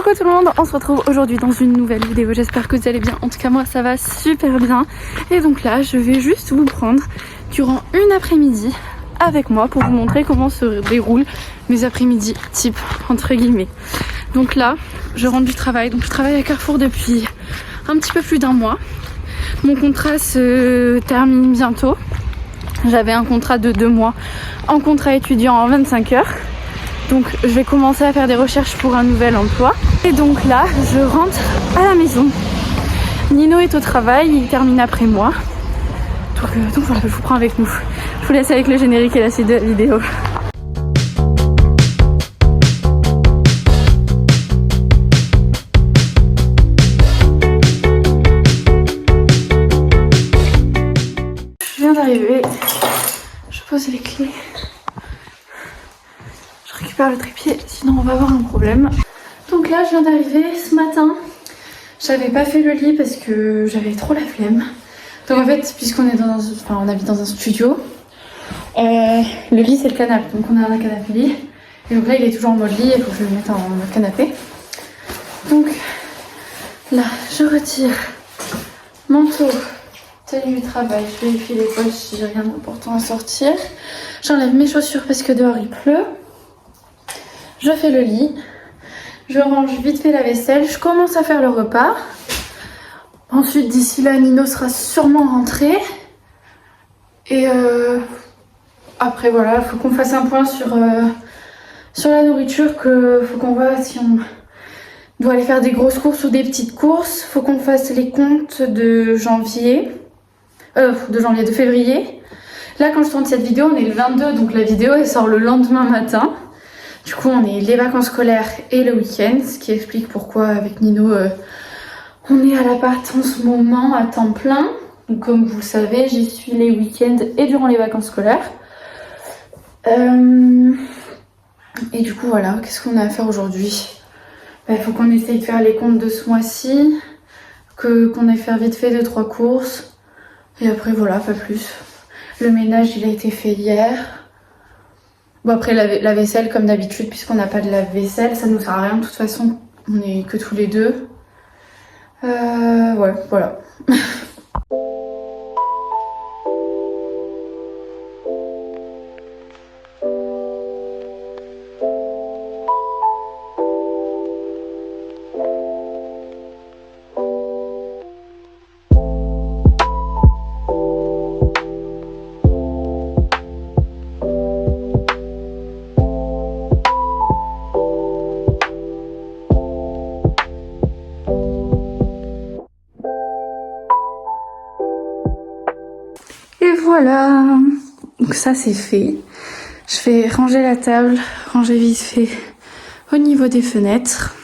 Coucou tout le monde, on se retrouve aujourd'hui dans une nouvelle vidéo, j'espère que vous allez bien, en tout cas moi ça va super bien. Et donc là je vais juste vous prendre durant une après-midi avec moi pour vous montrer comment se déroulent mes après-midi type entre guillemets. Donc là je rentre du travail, donc je travaille à Carrefour depuis un petit peu plus d'un mois. Mon contrat se termine bientôt, j'avais un contrat de 2 mois en contrat étudiant en 25 heures. Donc je vais commencer à faire des recherches pour un nouvel emploi. Et donc là, je rentre à la maison. Nino est au travail, il termine après moi. Donc voilà, je vous prends avec nous. Je vous laisse avec le générique et la suite de la vidéo. Je viens d'arriver. Je pose les clés. Je récupère le trépied, sinon on va avoir un problème. Donc là, je viens d'arriver ce matin. J'avais pas fait le lit parce que j'avais trop la flemme. Donc en fait, puisqu'on est on habite dans un studio, le lit c'est le canapé. Donc on a un canapé lit. Et donc là, il est toujours en mode lit. Il faut que je le mette en mode canapé. Donc là, je retire manteau, tenue du travail. Je vérifie les poches si j'ai rien d'important à sortir. J'enlève mes chaussures parce que dehors il pleut. Je fais le lit, je range vite fait la vaisselle, je commence à faire le repas. Ensuite, d'ici là, Nino sera sûrement rentré. Et après, voilà, il faut qu'on fasse un point sur la nourriture, faut qu'on voit si on doit aller faire des grosses courses ou des petites courses. Faut qu'on fasse les comptes de de février. Là, quand je tourne cette vidéo, on est le 22, donc la vidéo, elle sort le lendemain matin. Du coup, on est les vacances scolaires et le week-end, ce qui explique pourquoi avec Nino, on est à l'appart en ce moment à temps plein. Donc, comme vous le savez, j'y suis les week-ends et durant les vacances scolaires. Et du coup, voilà, qu'est-ce qu'on a à faire aujourd'hui ? Il faut qu'on essaye de faire les comptes de ce mois-ci, qu'on aille faire vite fait 2-3 courses. Et après, voilà, pas plus. Le ménage, il a été fait hier. Bon, après la vaisselle comme d'habitude, puisqu'on n'a pas de lave-vaisselle, ça nous sert à rien de toute façon, on est que tous les deux. Ouais, voilà. Et voilà, donc ça c'est fait. Je vais ranger la table, ranger vite fait au niveau des fenêtres.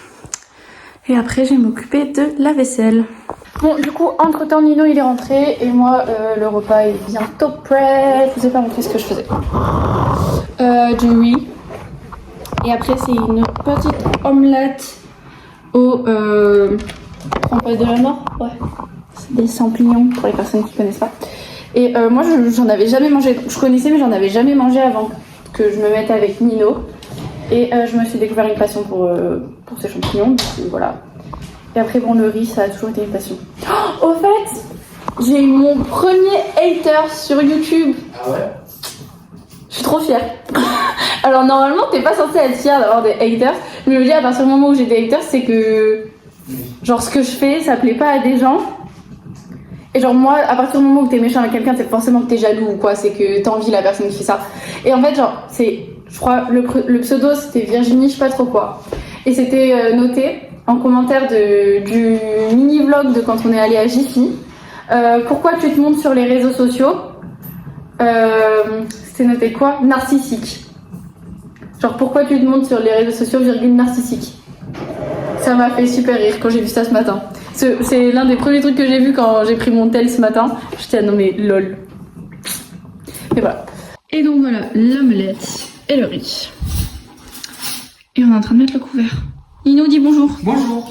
Et après je vais m'occuper de la vaisselle. Bon, du coup, entre temps Nino il est rentré et moi le repas est bientôt prêt. Je vous ai pas montré ce que je faisais. Du riz. Et après c'est une petite omelette au trempage de la mort. Ouais, c'est des champignons pour les personnes qui connaissent pas. Et moi j'en avais jamais mangé, je connaissais mais j'en avais jamais mangé avant que je me mette avec Nino. Et je me suis découvert une passion pour ces champignons, donc voilà. Et après bon, le riz ça a toujours été une passion. Oh, au fait, j'ai eu mon premier hater sur YouTube. Ah ouais? Je suis trop fière. Alors normalement t'es pas censé être fière d'avoir des haters, mais je me dis à partir du moment où j'ai des haters c'est que genre ce que je fais ça plaît pas à des gens. Et genre moi, à partir du moment où t'es méchant avec quelqu'un, c'est forcément que t'es jaloux ou quoi, c'est que t'envies la personne qui fait ça. Et en fait genre, je crois, le pseudo c'était Virginie, je sais pas trop quoi. Et c'était noté en commentaire du mini-vlog de quand on est allé à Jiffy. Pourquoi tu te montres sur les réseaux sociaux ? C'était noté quoi ? Narcissique. Genre pourquoi tu te montres sur les réseaux sociaux, narcissique. Ça m'a fait super rire quand j'ai vu ça ce matin. C'est l'un des premiers trucs que j'ai vu quand j'ai pris mon tel ce matin. J'étais à non mais lol. Et voilà. Et donc voilà, l'omelette et le riz. Et on est en train de mettre le couvert. Nino dit bonjour. Bonjour.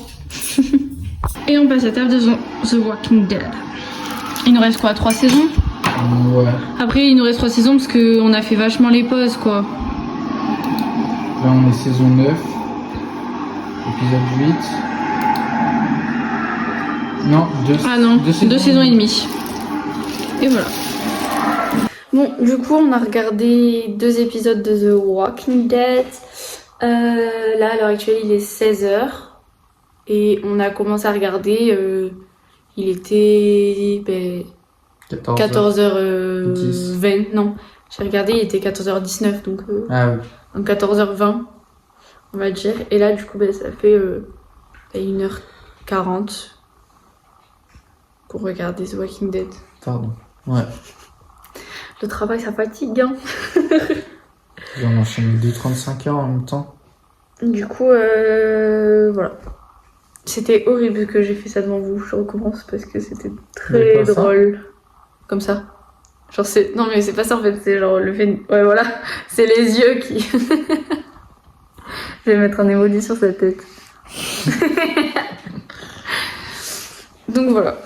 Et on passe à table de The Walking Dead. Il nous reste quoi, 3 saisons ? Ouais. Après il nous reste 3 saisons parce qu'on a fait vachement les pauses quoi. Là on est saison 9. Et épisode 8. Non, Ah non, 2 saisons et demie. Et voilà. Bon, du coup, on a regardé 2 épisodes de The Walking Dead. Là, à l'heure actuelle, il est 16h. Et on a commencé à regarder. Il était 14h20. Non, j'ai regardé, il était 14h19. Donc, Ah oui. donc 14h20, on va dire. Et là, du coup, ça fait 1h40 pour regarder The Walking Dead. Pardon. Ouais. Le travail, ça fatigue, hein. J'en enchaîne 2 35 heures en même temps. Du coup, voilà. C'était horrible que j'ai fait ça devant vous. Je recommence parce que c'était très drôle. Comme ça. Genre, c'est. Non, mais c'est pas ça en fait. C'est genre le fait. Ouais, voilà. C'est les yeux qui. Je vais mettre un emoji sur sa tête. Donc voilà.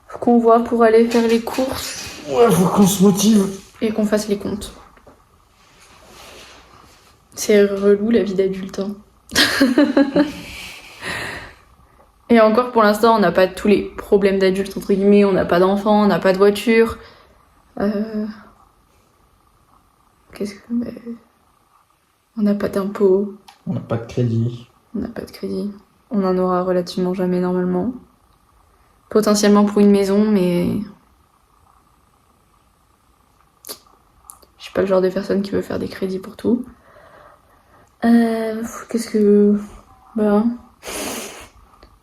Faut qu'on voit pour aller faire les courses. Ouais, faut qu'on se motive. Et qu'on fasse les comptes. C'est relou la vie d'adulte. Hein. Et encore pour l'instant, on n'a pas tous les problèmes d'adultes, entre guillemets. On n'a pas d'enfants, on n'a pas de voiture. Qu'est-ce que. On n'a pas d'impôts. On n'a pas de crédit. On n'a pas de crédit. On en aura relativement jamais normalement. Potentiellement pour une maison, mais. Je suis pas le genre de personne qui veut faire des crédits pour tout. Qu'est-ce que. Bah.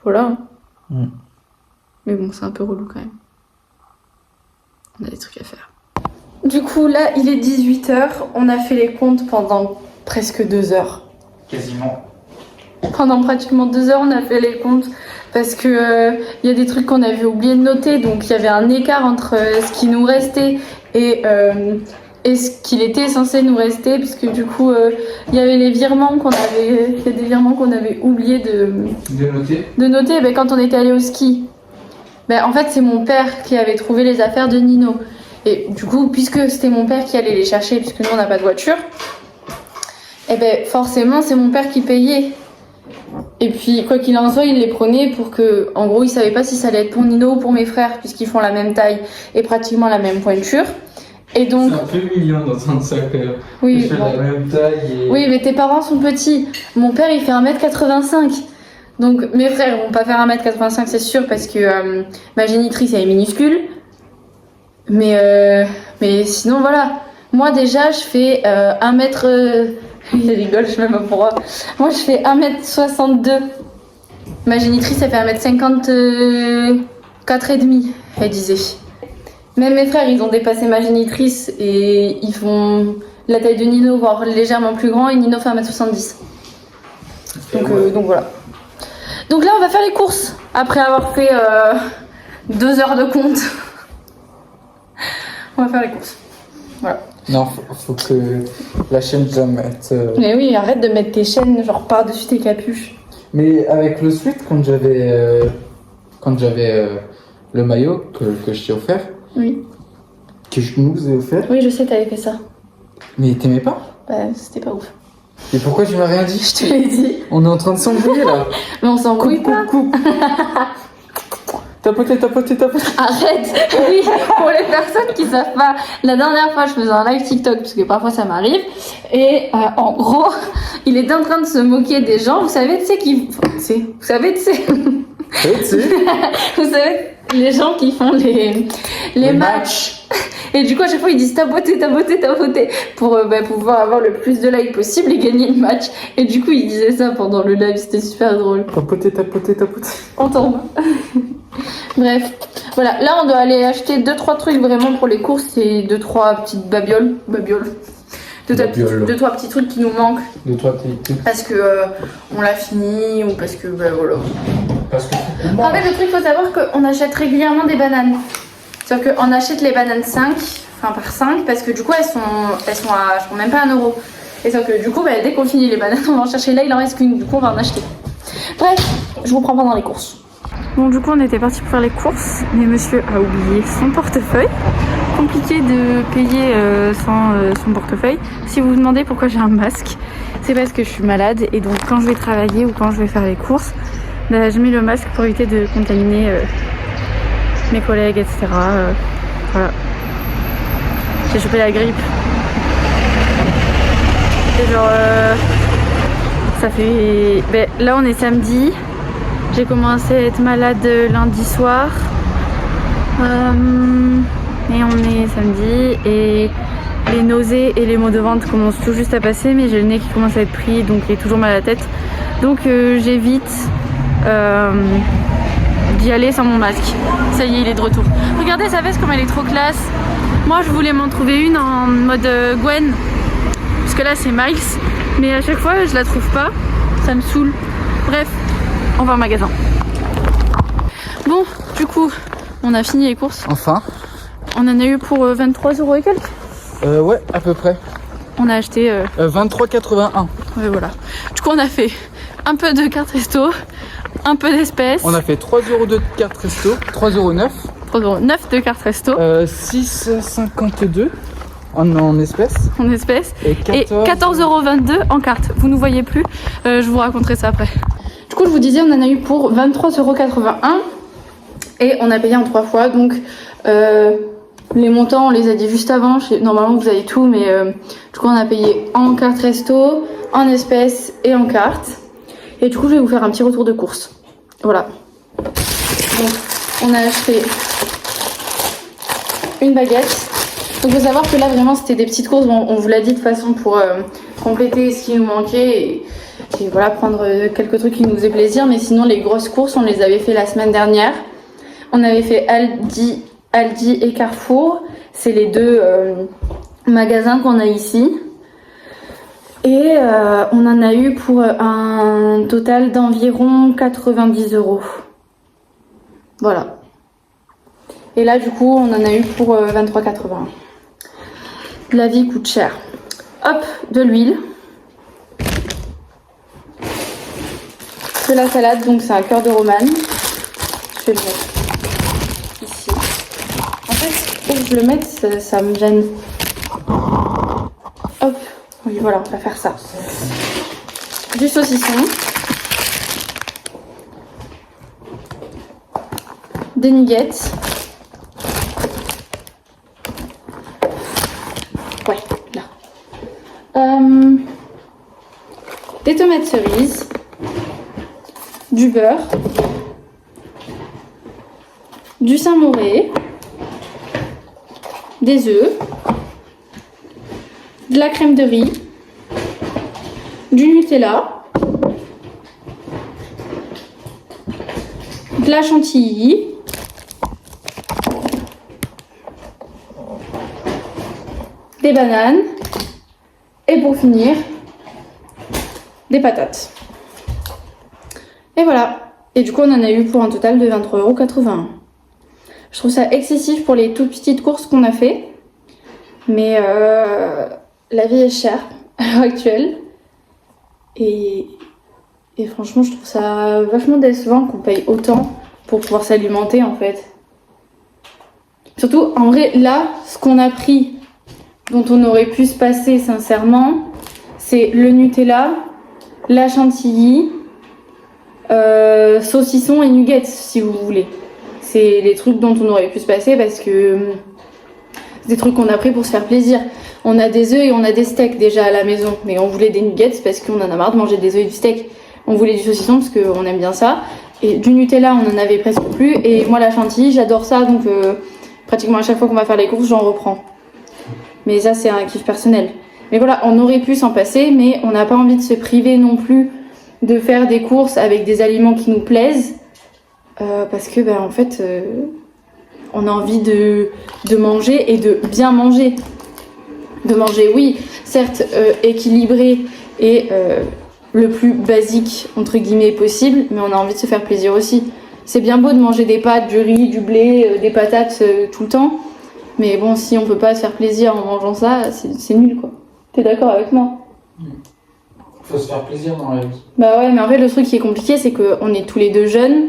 Voilà. Mais bon, c'est un peu relou quand même. On a des trucs à faire. Du coup, là, il est 18h. On a fait les comptes pendant presque 2 heures. Quasiment. Pendant pratiquement 2 heures, on a fait les comptes. Parce que y a des trucs qu'on avait oublié de noter. Donc, il y avait un écart entre ce qui nous restait et ce qu'il était censé nous rester, puisque du coup il y avait les virements qu'on avait, il y a des virements qu'on avait oublié de noter quand on était allé au ski. En fait c'est mon père qui avait trouvé les affaires de Nino, et du coup puisque c'était mon père qui allait les chercher, puisque nous on n'a pas de voiture, forcément c'est mon père qui payait. Et puis quoi qu'il en soit, il les prenait pour que, en gros il savait pas si ça allait être pour Nino ou pour mes frères, puisqu'ils font la même taille et pratiquement la même pointure. Et donc... C'est un peu mignon dans un sac. Oui, je fais la même taille. Et... Oui, mais tes parents sont petits. Mon père, il fait 1m85. Donc, mes frères vont pas faire 1m85, c'est sûr, parce que ma génitrice, elle est minuscule. Mais sinon, voilà. Moi, déjà, je fais 1m... Il rigole, je sais même pas pourquoi. Moi, je fais 1m62. Ma génitrice, elle fait 1m54 et demi, elle disait. Même mes frères, ils ont dépassé ma génitrice et ils font la taille de Nino, voire légèrement plus grand, et Nino fait 1m70. Donc voilà. Donc là, on va faire les courses, après avoir fait 2 heures de compte. On va faire les courses. Voilà. Non, faut que la chaîne je la mette. Mais oui, arrête de mettre tes chaînes genre par-dessus tes capuches. Mais avec le sweat, quand j'avais le maillot que je t'ai offert, oui. Que je nous ai offert. Oui, je sais, t'avais fait ça. Mais t'aimais pas? C'était pas ouf. Et pourquoi tu m'as rien dit? Je te l'ai dit. On est en train de s'embrouiller là. Mais on s'embrouille pas. Coupe. Tapoter. Arrête. Oui, pour les personnes qui savent pas, la dernière fois je faisais un live TikTok, parce que parfois ça m'arrive, et en gros, il était en train de se moquer des gens, vous savez, tu sais, vous savez, les gens qui font les matchs. Et du coup, à chaque fois, ils disent tapoter pour pouvoir avoir le plus de likes possible et gagner le match. Et du coup, ils disaient ça pendant le live, c'était super drôle. Tapoter. On tombe. Bref, voilà. Là, on doit aller acheter 2-3 trucs vraiment pour les courses et 2-3 petites babioles. 2-3 petits trucs qui nous manquent. 2-3 petits trucs. Parce que on l'a fini ou parce que voilà. Parce que en fait, le truc, faut savoir qu'on achète régulièrement des bananes. Sauf qu'on achète les bananes 5, enfin par 5, parce que du coup, elles sont même pas 1 euro. Et sauf que du coup, dès qu'on finit les bananes, on va en chercher. Là, il en reste qu'une, du coup, on va en acheter. Bref, je vous prends pendant les courses. Bon, du coup, on était parti pour faire les courses, mais monsieur a oublié son portefeuille. Compliqué de payer sans son portefeuille. Si vous vous demandez pourquoi j'ai un masque, c'est parce que je suis malade et donc quand je vais travailler ou quand je vais faire les courses, bah, je mets le masque pour éviter de contaminer mes collègues, etc. Voilà. J'ai chopé la grippe. Et genre, ça fait... Ben, là, on est samedi. J'ai commencé à être malade lundi soir. Et on est samedi et les nausées et les maux de ventre commencent tout juste à passer, mais j'ai le nez qui commence à être pris, donc j'ai toujours mal à la tête. Donc j'évite d'y aller sans mon masque. Ça y est, il est de retour. Regardez sa veste comme elle est trop classe. Moi je voulais m'en trouver une en mode Gwen, parce que là c'est Miles, mais à chaque fois je la trouve pas, ça me saoule. Bref, on va au magasin. Bon, du coup, on a fini les courses. Enfin. On en a eu pour 23 € et quelques. Ouais, à peu près. On a acheté 23,81. Ouais, voilà. Du coup, on a fait un peu de carte resto, un peu d'espèces. On a fait 3 € de carte resto, 3,09 €. 3,09 € de carte resto. 6,52 en espèces. En espèces. Et Et 14,22 € en carte. Vous nous voyez plus, je vous raconterai ça après. Du coup, je vous disais, on en a eu pour 23,81 € et on a payé en 3 fois. Donc, les montants, on les a dit juste avant. Normalement, vous avez tout, mais du coup, on a payé en carte resto, en espèces et en carte. Et du coup, je vais vous faire un petit retour de course. Voilà. Donc, on a acheté une baguette. Donc, il faut savoir que là, vraiment, c'était des petites courses. Bon, on vous l'a dit de façon pour compléter ce qui nous manquait et voilà, prendre quelques trucs qui nous faisaient plaisir. Mais sinon, les grosses courses, on les avait fait la semaine dernière. On avait fait Aldi et Carrefour. C'est les deux magasins qu'on a ici. Et on en a eu pour un total d'environ 90 €. Voilà. Et là, du coup, on en a eu pour 23,81 €. La vie coûte cher. Hop, de l'huile. De la salade, donc c'est un cœur de romane. Je vais le mettre ici. En fait, faut que je le mette, ça me gêne. Hop, oui, voilà, on va faire ça. Du saucisson. Des nuggets. Ouais, là. Des tomates cerises. Du beurre. Du Saint-Moré. Des œufs. De la crème de riz. Du Nutella. De la chantilly. Des bananes. Et pour finir, des patates. Et voilà. Et du coup, on en a eu pour un total de 23,81 €. Je trouve ça excessif pour les toutes petites courses qu'on a fait. Mais la vie est chère à l'heure actuelle. Et franchement, je trouve ça vachement décevant qu'on paye autant pour pouvoir s'alimenter en fait. Surtout, en vrai, là, ce qu'on a pris, dont on aurait pu se passer sincèrement, c'est le Nutella, la chantilly, saucisson et nuggets, si vous voulez. C'est les trucs dont on aurait pu se passer parce que c'est des trucs qu'on a pris pour se faire plaisir. On a des œufs et on a des steaks déjà à la maison, mais on voulait des nuggets parce qu'on en a marre de manger des œufs et du steak. On voulait du saucisson parce qu'on aime bien ça. Et du Nutella, on en avait presque plus. Et moi, la chantilly, j'adore ça, donc pratiquement à chaque fois qu'on va faire les courses, j'en reprends. Mais ça, c'est un kiff personnel. Mais voilà, on aurait pu s'en passer, mais on n'a pas envie de se priver non plus de faire des courses avec des aliments qui nous plaisent. Parce que, en fait, on a envie de manger et de bien manger. De manger, oui, certes, équilibré et le plus basique, entre guillemets, possible, mais on a envie de se faire plaisir aussi. C'est bien beau de manger des pâtes, du riz, du blé, des patates tout le temps, mais bon, si on peut pas se faire plaisir en mangeant ça, c'est nul, quoi. T'es d'accord avec moi? Faut se faire plaisir dans la vie. Bah ouais, mais en fait, le truc qui est compliqué, c'est qu'on est tous les deux jeunes,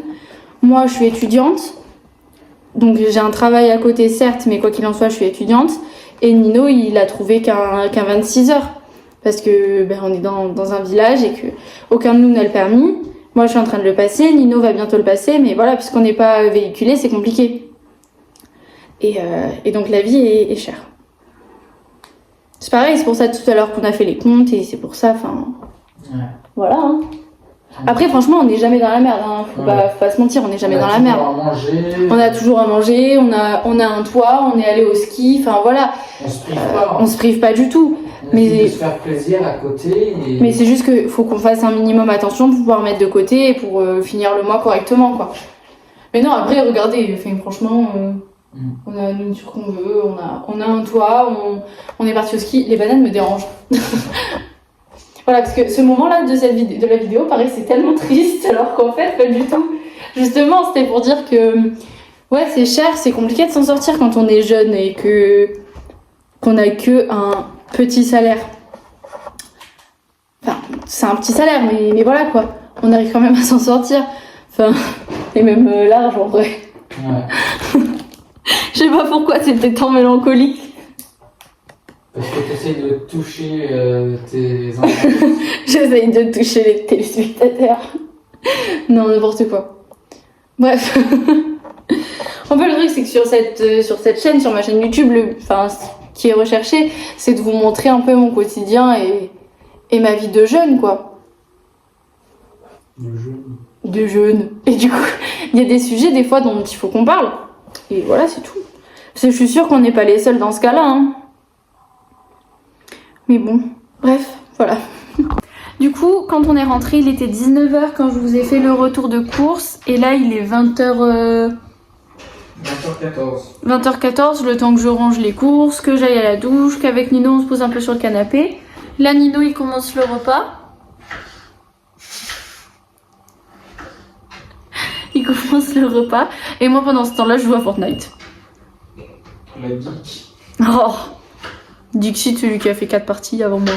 moi je suis étudiante, donc j'ai un travail à côté certes, mais quoi qu'il en soit je suis étudiante. Et Nino il a trouvé qu'un 26 heures. Parce que on est dans un village et que aucun de nous n'a le permis. Moi je suis en train de le passer, Nino va bientôt le passer, mais voilà, puisqu'on n'est pas véhiculé, c'est compliqué. Et donc la vie est chère. C'est pareil, c'est pour ça tout à l'heure qu'on a fait les comptes et c'est pour ça, Ouais. voilà. Hein. Après franchement on n'est jamais dans la merde, hein. Faut pas se mentir, on n'est jamais dans la merde. On a toujours à manger, on a un toit, on est allé au ski, enfin voilà. On se prive pas. On se prive pas du tout. On essaie de se faire plaisir à côté. Mais c'est juste qu'il faut qu'on fasse un minimum attention pour pouvoir mettre de côté et pour finir le mois correctement, quoi. Mais non, après, regardez, franchement, on a la nourriture qu'on veut, on a un toit, on est parti au ski. Les bananes me dérangent. Voilà, parce que ce moment-là de la vidéo, pareil, c'est tellement triste, alors qu'en fait, pas du tout. Justement, c'était pour dire que, ouais, c'est cher, c'est compliqué de s'en sortir quand on est jeune et qu'on a que un petit salaire. Enfin, c'est un petit salaire, mais voilà quoi. On arrive quand même à s'en sortir. Enfin, et même large en vrai. Ouais. Je sais pas pourquoi c'était tant mélancolique. Parce que tu essaies de toucher tes enfants. J'essaye de toucher les téléspectateurs. Non, n'importe quoi. Bref. En fait, le truc, c'est que sur cette chaîne, sur ma chaîne YouTube, ce qui est recherché, c'est de vous montrer un peu mon quotidien et ma vie de jeune, quoi. De jeune. Et du coup, il y a des sujets, des fois, dont il faut qu'on parle. Et voilà, c'est tout. Parce que je suis sûre qu'on n'est pas les seuls dans ce cas-là, hein. Mais bon, bref, voilà. Du coup, quand on est rentré, il était 19h quand je vous ai fait le retour de course. Et là, il est 20h... 20h14. 20h14, le temps que je range les courses, que j'aille à la douche, qu'avec Nino, on se pose un peu sur le canapé. Là, Nino, il commence le repas. Il commence le repas. Et moi, pendant ce temps-là, je joue à Fortnite. La geek. Oh, Dixit, celui qui a fait 4 parties avant moi.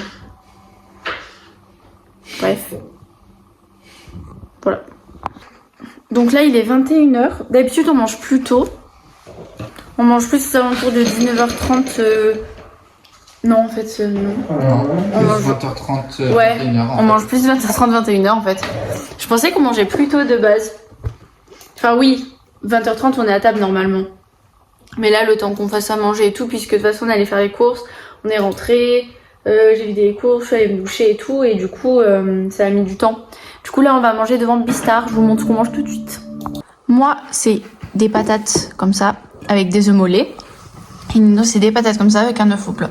Bref. Voilà. Donc là, il est 21h. D'habitude, on mange plus tôt. On mange plus aux alentours de 19h30. Non, en fait, non. On mange 20h30, ouais, 21h. On mange plus 20h30, 21h en fait. Je pensais qu'on mangeait plus tôt de base. Enfin, oui, 20h30, on est à table normalement. Mais là, le temps qu'on fasse à manger et tout, puisque de toute façon, on allait faire les courses, on est rentré, j'ai vidé les courses, je suis allée me doucher et tout, et du coup, ça a mis du temps. Du coup, là, on va manger devant Bistar. Je vous montre ce qu'on mange tout de suite. Moi, c'est des patates comme ça, avec des œufs mollets. Et Nino, c'est des patates comme ça, avec un œuf au plat.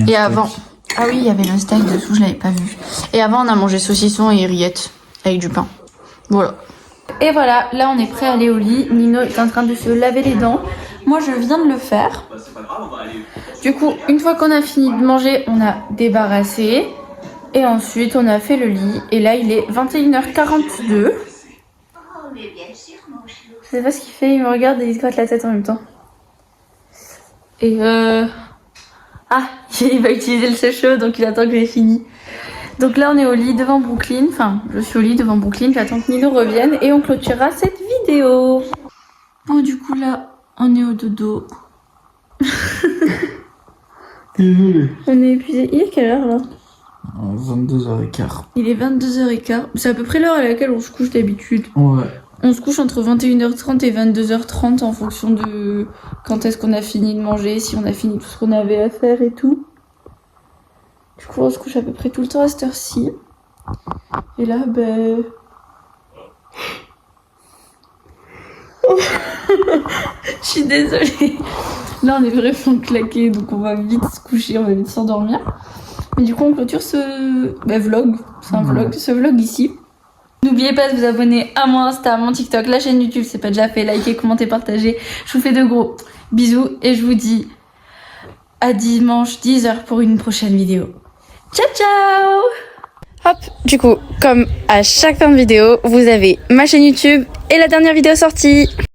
Et avant... Ah oui, il y avait le steak dessous, je l'avais pas vu. Et avant, on a mangé saucisson et rillettes, avec du pain. Voilà. Et voilà, là, on est prêt à aller au lit. Nino est en train de se laver les dents. Moi, je viens de le faire. Du coup, une fois qu'on a fini de manger, on a débarrassé. Et ensuite, on a fait le lit. Et là, il est 21h42. Je sais pas ce qu'il fait, il me regarde et il se gratte la tête en même temps. Et Ah, il va utiliser le sèche-cheveux, donc il attend que j'ai fini. Donc là, on est au lit devant Brooklyn. Enfin, je suis au lit devant Brooklyn. J'attends que Nino revienne et on clôturera cette vidéo. Bon, du coup, là, on est au dodo. Désolé. On est épuisé. Il est quelle heure, là? 22h15. Il est 22h15. C'est à peu près l'heure à laquelle on se couche d'habitude. Ouais. On se couche entre 21h30 et 22h30 en fonction de quand est-ce qu'on a fini de manger, si on a fini tout ce qu'on avait à faire et tout. Du coup, on se couche à peu près tout le temps à cette heure-ci. Et là, ben... Je suis désolée. Là, on est vraiment claqués, donc on va vite se coucher, on va vite s'endormir. Mais du coup, on clôture ce vlog. C'est un vlog, ce vlog ici. N'oubliez pas de vous abonner à mon Insta, à mon TikTok, la chaîne YouTube, c'est pas déjà fait. Likez, commentez, partagez. Je vous fais de gros bisous et je vous dis à dimanche 10h pour une prochaine vidéo. Ciao, ciao! Hop, du coup, comme à chaque fin de vidéo, vous avez ma chaîne YouTube et la dernière vidéo sortie.